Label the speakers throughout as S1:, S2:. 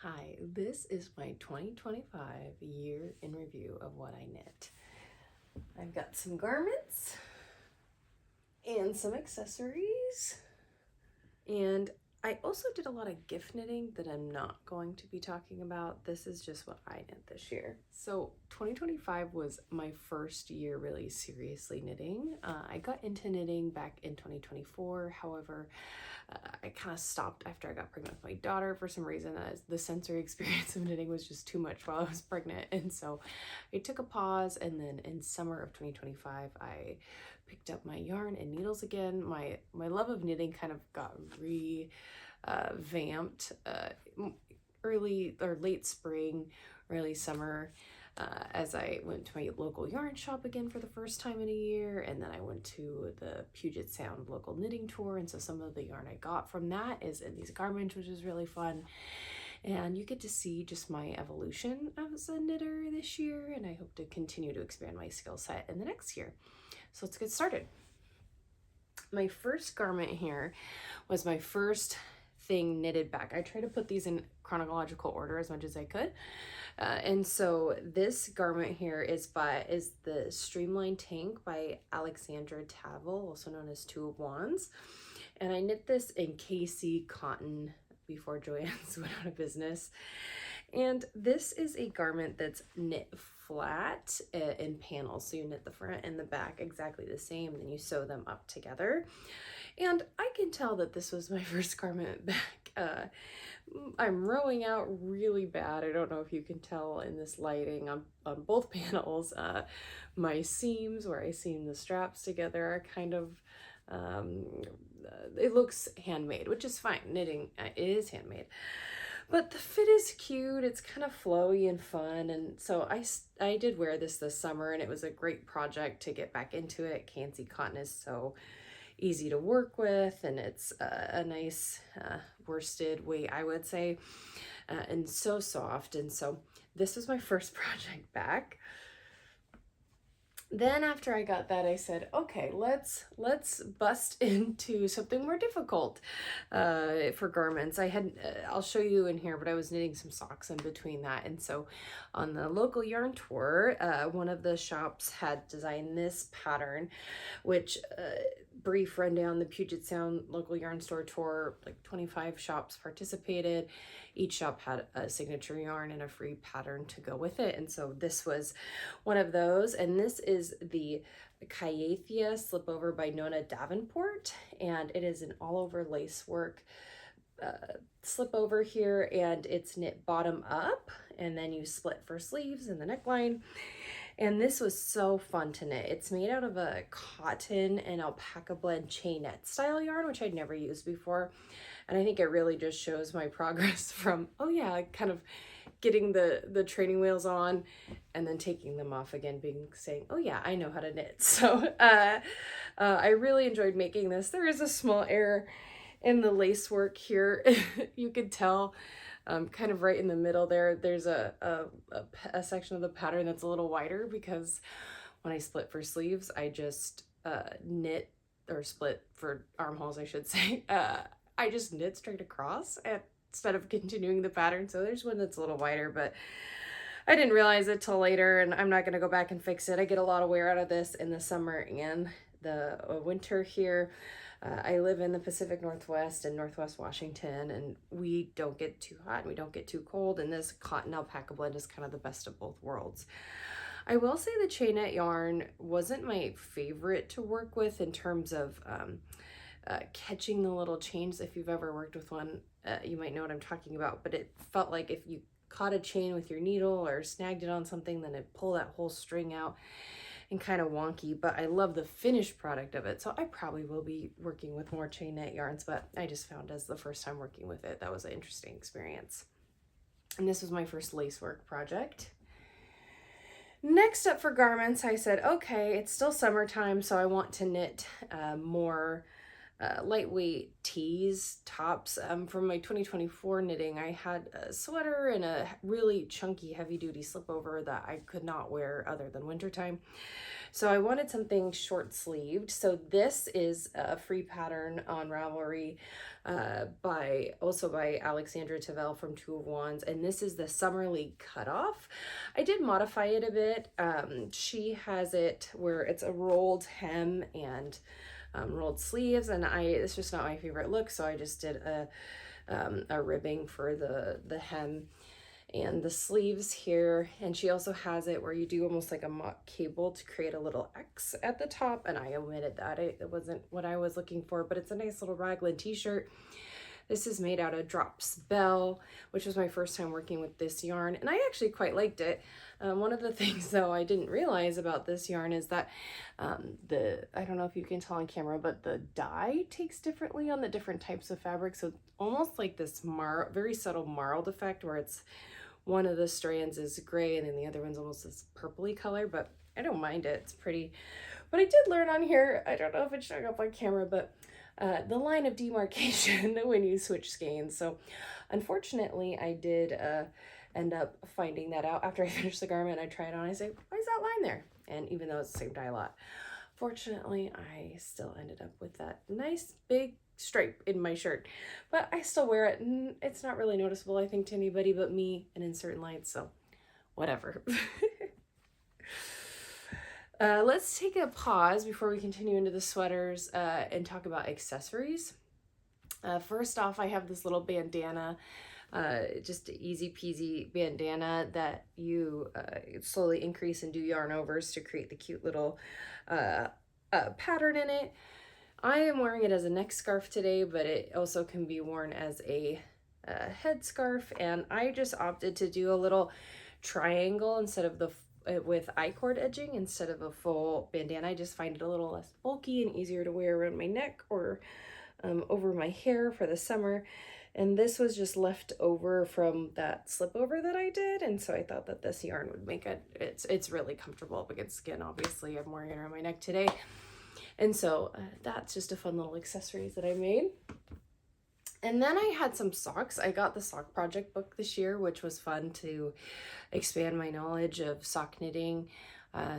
S1: Hi, this is my 2025 year in review of what I knit. I've got some garments and some accessories, and I also did a lot of gift knitting that I'm not going to be talking about. This is just what I knit this year. So 2025 was my first year really seriously knitting. I got into knitting back in 2024. However, I kind of stopped after I got pregnant with my daughter for some reason. The sensory experience of knitting was just too much while I was pregnant. And so I took a pause, and then in summer of 2025, I picked up my yarn and needles again. My love of knitting kind of got vamped early or late spring, early summer, as I went to my local yarn shop again for the first time in a year, and then I went to the Puget Sound local knitting tour, and so some of the yarn I got from that is in these garments, which is really fun. And you get to see just my evolution as a knitter this year, and I hope to continue to expand my skill set in the next year. So let's get started. My first garment here was my first thing knitted back. I try to put these in chronological order as much as I could. And so this garment here is the Streamlined Tank by Alexandra Tavel, also known as Two of Wands. And I knit this in KC cotton before Joann's went out of business. And this is a garment that's knit flat in panels. So you knit the front and the back exactly the same, then you sew them up together. And I can tell that this was my first garment back. I'm rowing out really bad. I don't know if you can tell in this lighting on both panels. My seams, where I seam the straps together, are kind of, it looks handmade, which is fine. Knitting is handmade. But the fit is cute. It's kind of flowy and fun. And so I did wear this summer, and it was a great project to get back into it. KC cotton is so easy to work with, and it's a nice worsted weight, I would say, and so soft. And so this was my first project back. Then after I got that, I said, okay, let's bust into something more difficult for garments. I'll show you in here, but I was knitting some socks in between that. And so on the local yarn tour, one of the shops had designed this pattern, which brief rundown, the Puget Sound local yarn store tour, like 25 shops participated. Each shop had a signature yarn and a free pattern to go with it. And so this was one of those. And this is the Kyathia Slipover by Nona Davenport. And it is an all over lace work slip over here, and it's knit bottom up, and then you split for sleeves and the neckline. And this was so fun to knit. It's made out of a cotton and alpaca blend chainette style yarn, which I'd never used before. And I think it really just shows my progress from, oh yeah, kind of getting the training wheels on and then taking them off again, saying, oh yeah, I know how to knit. So I really enjoyed making this. There is a small error in the lace work here. You could tell kind of right in the middle there's a section of the pattern that's a little wider, because when I split for sleeves, I just knit, or split for armholes, I should say. I just knit straight across instead of continuing the pattern. So there's one that's a little wider, but I didn't realize it till later, and I'm not going to go back and fix it. I get a lot of wear out of this in the summer and the winter here. I live in the Pacific Northwest and Northwest Washington, and we don't get too hot and we don't get too cold, and this cotton alpaca blend is kind of the best of both worlds. I will say the chainette yarn wasn't my favorite to work with in terms of catching the little chains. If you've ever worked with one, you might know what I'm talking about, but it felt like if you caught a chain with your needle or snagged it on something, then it'd pull that whole string out, and kind of wonky. But I love the finished product of it, so I probably will be working with more chainette yarns, but I just found as the first time working with it, that was an interesting experience. And this was my first lace work project. Next up for garments, I said, okay, it's still summertime, so I want to knit more lightweight tees, tops. From my 2024 knitting, I had a sweater and a really chunky heavy duty slip over that I could not wear other than wintertime. So I wanted something short sleeved. So this is a free pattern on Ravelry by Alexandra Tavel from Two of Wands, and this is the Summerly Cutoff. I did modify it a bit. She has it where it's a rolled hem and rolled sleeves, and it's just not my favorite look, so I just did a ribbing for the hem and the sleeves here. And she also has it where you do almost like a mock cable to create a little X at the top, and I omitted that. It wasn't what I was looking for, but it's a nice little raglan t-shirt. This is made out of Drops Bell, which was my first time working with this yarn, and I actually quite liked it. One of the things, though, I didn't realize about this yarn is that I don't know if you can tell on camera, but the dye takes differently on the different types of fabric. So almost like this very subtle marled effect where it's one of the strands is gray and then the other one's almost this purpley color, but I don't mind it. It's pretty. But I did learn on here, I don't know if it's showing up on camera, but the line of demarcation when you switch skeins. So unfortunately, I did end up finding that out after I finished the garment. I tried it on, I say, why is that line there? And even though it's the same dye lot, fortunately, I still ended up with that nice big stripe in my shirt, but I still wear it, and it's not really noticeable, I think, to anybody but me and in certain lights, so whatever. Let's take a pause before we continue into the sweaters and talk about accessories. First off, I have this little bandana, just an easy peasy bandana that you slowly increase and do yarn overs to create the cute little pattern in it. I am wearing it as a neck scarf today, but it also can be worn as a head scarf, and I just opted to do a little triangle instead of with I-cord edging instead of a full bandana. I just find it a little less bulky and easier to wear around my neck or over my hair for the summer. And this was just left over from that slip over that I did, and so I thought that this yarn would make it. It's really comfortable up against skin. Obviously, I'm wearing it around my neck today. And so that's just a fun little accessories that I made. And then I had some socks. I got the sock project book this year, which was fun to expand my knowledge of sock knitting.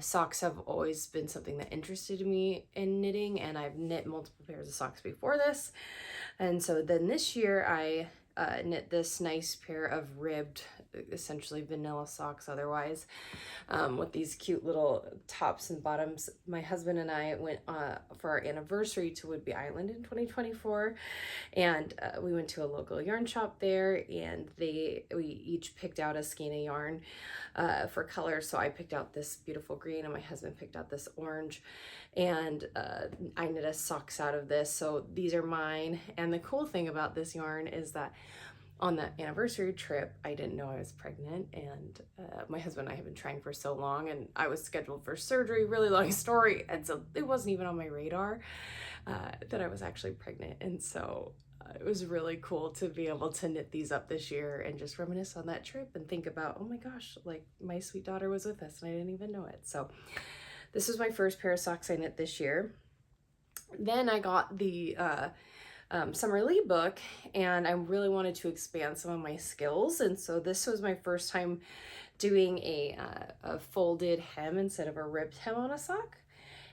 S1: Socks have always been something that interested me in knitting, and I've knit multiple pairs of socks before this. And so then this year I knit this nice pair of ribbed, essentially vanilla socks otherwise, with these cute little tops and bottoms. My husband and I went for our anniversary to Whidbey Island in 2024, and we went to a local yarn shop there, and we each picked out a skein of yarn for color. So I picked out this beautiful green and my husband picked out this orange, and I knit a socks out of this. So these are mine, and the cool thing about this yarn is that on that anniversary trip, I didn't know I was pregnant, and my husband and I have been trying for so long, and I was scheduled for surgery, really long story, and so it wasn't even on my radar that I was actually pregnant. And so it was really cool to be able to knit these up this year and just reminisce on that trip and think about, oh my gosh, like my sweet daughter was with us and I didn't even know it. So this was my first pair of socks I knit this year. Then I got the Summerly book, and I really wanted to expand some of my skills, and so this was my first time doing a folded hem instead of a ribbed hem on a sock,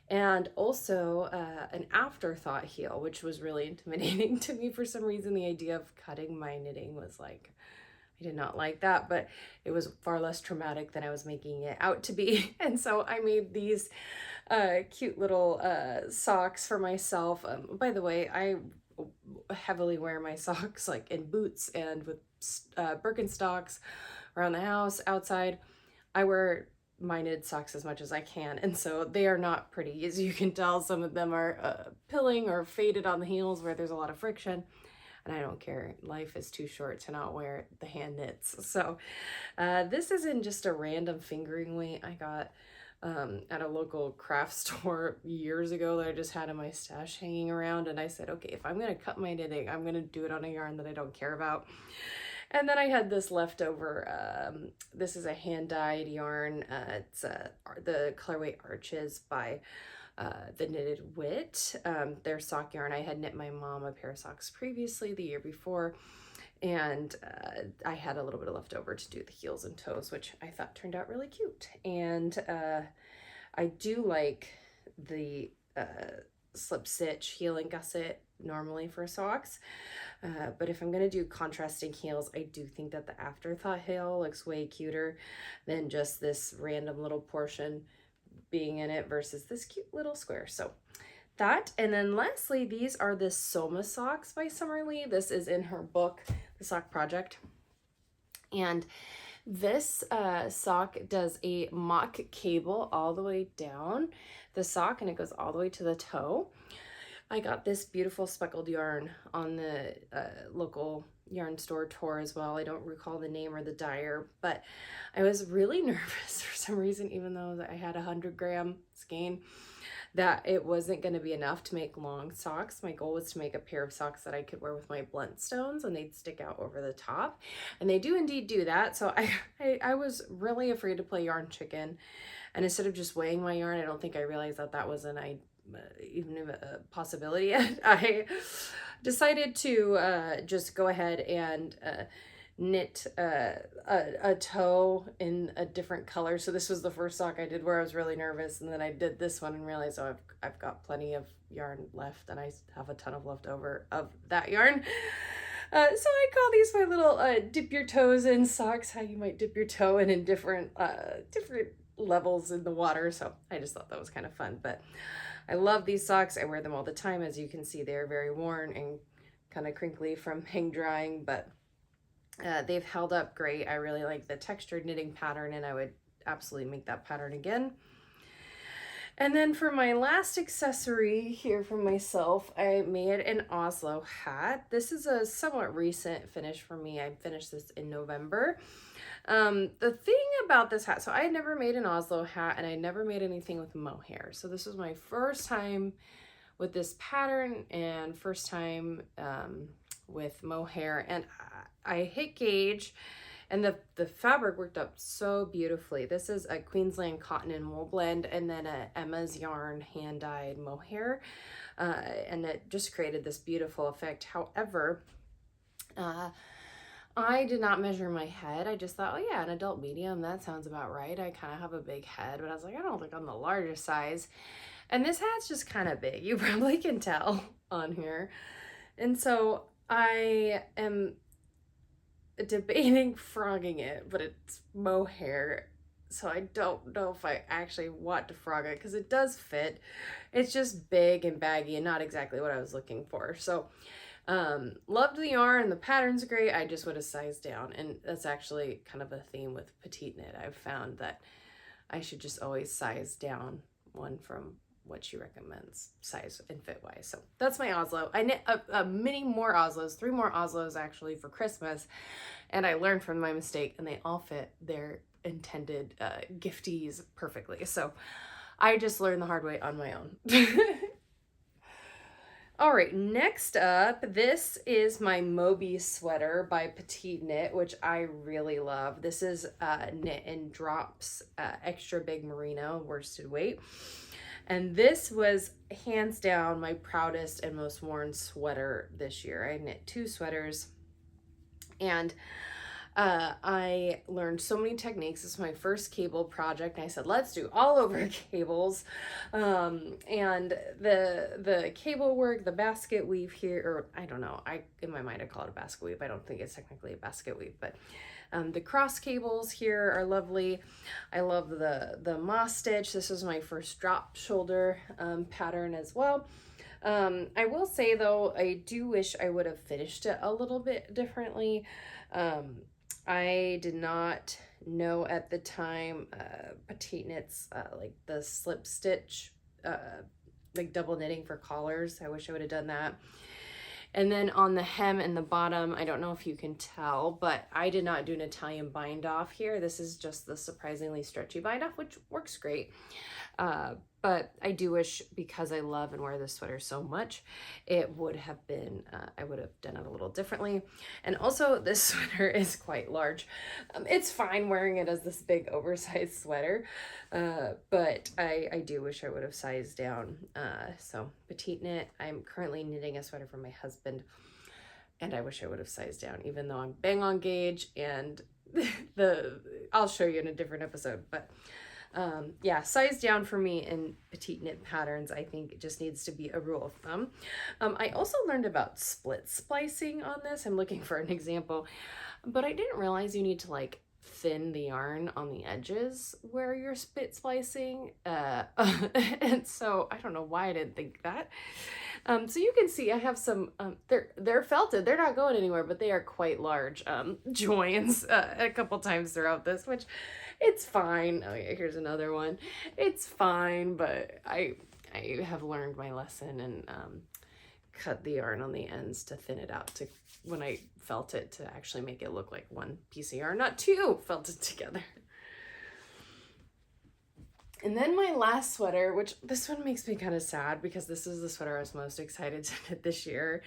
S1: and also an afterthought heel, which was really intimidating to me for some reason. The idea of cutting my knitting was like, I did not like that, but it was far less traumatic than I was making it out to be. And so I made these cute little socks for myself. By the way, I heavily wear my socks like in boots and with Birkenstocks around the house, outside. I wear my knitted socks as much as I can, and so they are not pretty. As you can tell, some of them are pilling or faded on the heels where there's a lot of friction, and I don't care. Life is too short to not wear the hand knits. So this isn't just a random fingering weight I got at a local craft store years ago that I just had in my stash hanging around, and I said, okay, if I'm gonna cut my knitting, I'm gonna do it on a yarn that I don't care about. And then I had this leftover, this is a hand-dyed yarn. It's the colorway Arches by the Knitted Wit. Their sock yarn. I had knit my mom a pair of socks previously, the year before, and I had a little bit of leftover to do the heels and toes, which I thought turned out really cute. And I do like the slip stitch heel and gusset normally for socks, but if I'm gonna do contrasting heels, I do think that the afterthought heel looks way cuter than just this random little portion being in it versus this cute little square. So that, and then lastly, these are the Soma socks by Summerlee. This is in her book, The Sock Project, and this sock does a mock cable all the way down the sock, and it goes all the way to the toe. I got this beautiful speckled yarn on the local yarn store tour as well. I don't recall the name or the dyer, but I was really nervous for some reason, even though I had 100-gram skein, that it wasn't going to be enough to make long socks. My goal was to make a pair of socks that I could wear with my blunt stones and they'd stick out over the top. And they do indeed do that. So I was really afraid to play yarn chicken. And instead of just weighing my yarn, I don't think I realized that that was even a possibility yet. I decided to just go ahead and knit a toe in a different color. So this was the first sock I did where I was really nervous, and then I did this one and realized, oh, I've got plenty of yarn left, and I have a ton of leftover of that yarn. So I call these my little dip your toes in socks, how you might dip your toe in different levels in the water. So I just thought that was kind of fun, but I love these socks. I wear them all the time. As you can see, they're very worn and kind of crinkly from hang drying, but they've held up great. I really like the textured knitting pattern, and I would absolutely make that pattern again. And then for my last accessory here for myself, I made an Oslo hat. This is a somewhat recent finish for me. I finished this in November. The thing about this hat, so I had never made an Oslo hat, and I never made anything with mohair. So this was my first time with this pattern and first time with mohair, and I hit gauge, and the fabric worked up so beautifully. This is a Queensland cotton and wool blend, and then a Emma's yarn hand dyed mohair, and it just created this beautiful effect. However, I did not measure my head. I just thought, oh yeah, an adult medium, that sounds about right. I kind of have a big head, but I was like, I don't think I'm the largest size. And this hat's just kind of big. You probably can tell on here. And so I am debating frogging it, but it's mohair, so I don't know if I actually want to frog it because it does fit. It's just big and baggy and not exactly what I was looking for. So loved the yarn, the pattern's great. I just would have sized down, and that's actually kind of a theme with Petite Knit. I've found that I should just always size down one from what she recommends size and fit wise. So that's my Oslo. I knit many more Oslos, 3 more Oslos actually for Christmas, and I learned from my mistake, and they all fit their intended gifties perfectly. So I just learned the hard way on my own. All right, next up, this is my Moby sweater by Petite Knit, which I really love. This is Knit and Drops extra big merino worsted weight. And this was hands down my proudest and most worn sweater this year. I knit 2 sweaters, and I learned so many techniques. This is my first cable project, and I said, let's do all over cables. And the cable work, the basket weave here, or I don't know, in my mind I call it a basket weave. I don't think it's technically a basket weave, but the cross cables here are lovely. I love the moss stitch. This was my first drop shoulder pattern as well. I will say though, I do wish I would have finished it a little bit differently. I did not know at the time Petite Knit's like the slip stitch, like double knitting for collars. I wish I would have done that. And then on the hem and the bottom, I don't know if you can tell, but I did not do an Italian bind off here. This is just the surprisingly stretchy bind off, which works great. But I do wish, because I love and wear this sweater so much, it would have been, I would have done it a little differently. And also, this sweater is quite large. It's fine wearing it as this big oversized sweater, but I do wish I would have sized down. So petite knit, I'm currently knitting a sweater for my husband, and I wish I would have sized down, even though I'm bang on gauge, and I'll show you in a different episode, but yeah, size down for me in petite knit patterns, I think it just needs to be a rule of thumb. I also learned about split splicing on this. I'm looking for an example, but I didn't realize you need to like thin the yarn on the edges where you're split splicing. And so I don't know why I didn't think that. So you can see I have some, they're felted, they're not going anywhere, but they are quite large joins a couple times throughout this, which it's fine. Oh yeah, here's another one. It's fine, but I have learned my lesson and cut the yarn on the ends to thin it out to when I felt it to actually make it look like one piece of yarn, not two felted together. And then my last sweater, which this one makes me kind of sad because this is the sweater I was most excited to knit this year.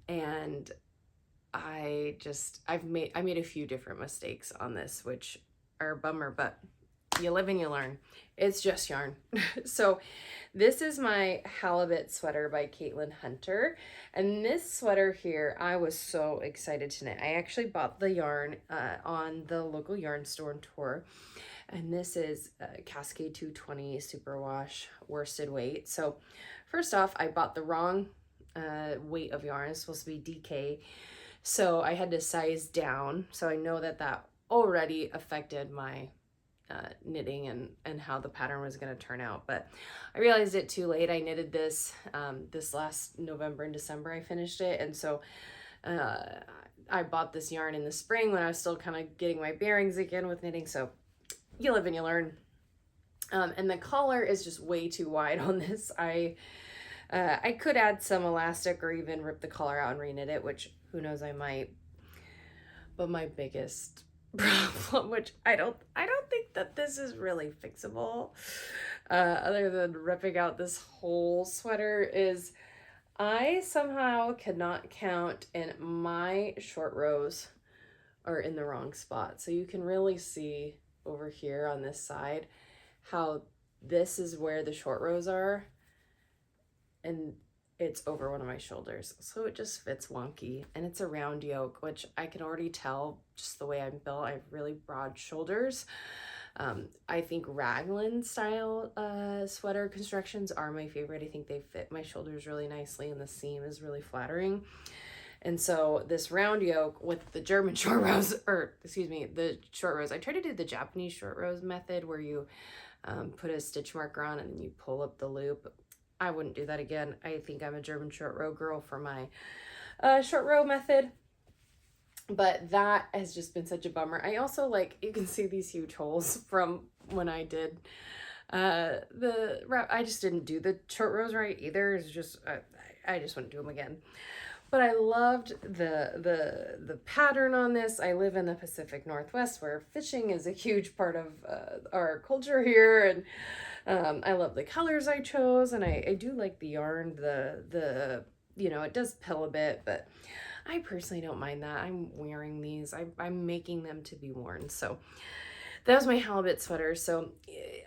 S1: And I made a few different mistakes on this, which are a bummer, but you live and you learn. It's just yarn. So this is my halibut sweater by Caitlin Hunter. And this sweater here, I was so excited to knit. I actually bought the yarn on the local yarn store and tour. And this is Cascade 220 Superwash worsted weight. So first off, I bought the wrong weight of yarn. It's supposed to be DK. So I had to size down. So I know that that already affected my knitting and how the pattern was going to turn out. But I realized it too late. I knitted this this last November and December. I finished it. And so I bought this yarn in the spring when I was still kind of getting my bearings again with knitting. So you live and you learn. And the collar is just way too wide on this. I could add some elastic or even rip the collar out and reknit it, which who knows, I might. But my biggest problem, which I don't think that this is really fixable, other than ripping out this whole sweater, is I somehow cannot count and my short rows are in the wrong spot. So you can really see over here on this side how this is where the short rows are, and it's over one of my shoulders, so it just fits wonky. And it's a round yoke, which I can already tell just the way I'm built. I have really broad shoulders. I think raglan style sweater constructions are my favorite. I think they fit my shoulders really nicely and the seam is really flattering. And so this round yoke with the German short rows, or excuse me, the short rows, I try to do the Japanese short rows method where you put a stitch marker on and then you pull up the loop. I wouldn't do that again. I think I'm a German short row girl for my short row method. But that has just been such a bummer. I also, like, you can see these huge holes from when I did I just didn't do the short rows right either. It's just, I just wouldn't do them again. But I loved the pattern on this. I live in the Pacific Northwest where fishing is a huge part of our culture here, and I love the colors I chose, and I do like the yarn. The you know, it does pill a bit, but I personally don't mind that. I'm wearing these. I'm making them to be worn. So that was my halibut sweater. So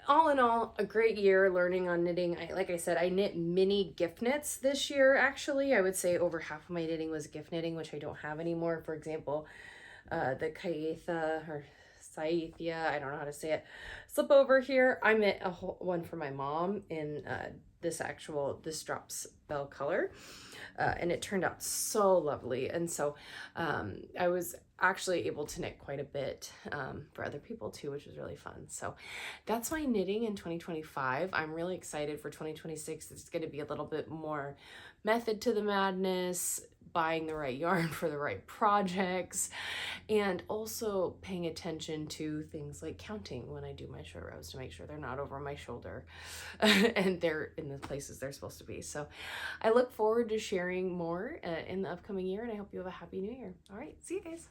S1: all in all, a great year learning on knitting. Like I said, I knit mini gift knits this year, actually. I would say over half of my knitting was gift knitting, which I don't have anymore. For example, the Kayetha or Saithia, I don't know how to say it, slip over here. I knit a whole one for my mom in this drops bell color. And it turned out so lovely. And so I was actually able to knit quite a bit for other people too, which was really fun. So that's my knitting in 2025. I'm really excited for 2026. It's going to be a little bit more method to the madness, buying the right yarn for the right projects, and also paying attention to things like counting when I do my short rows to make sure they're not over my shoulder and they're in the places they're supposed to be. So I look forward to sharing more in the upcoming year, and I hope you have a happy new year. All right, see you guys.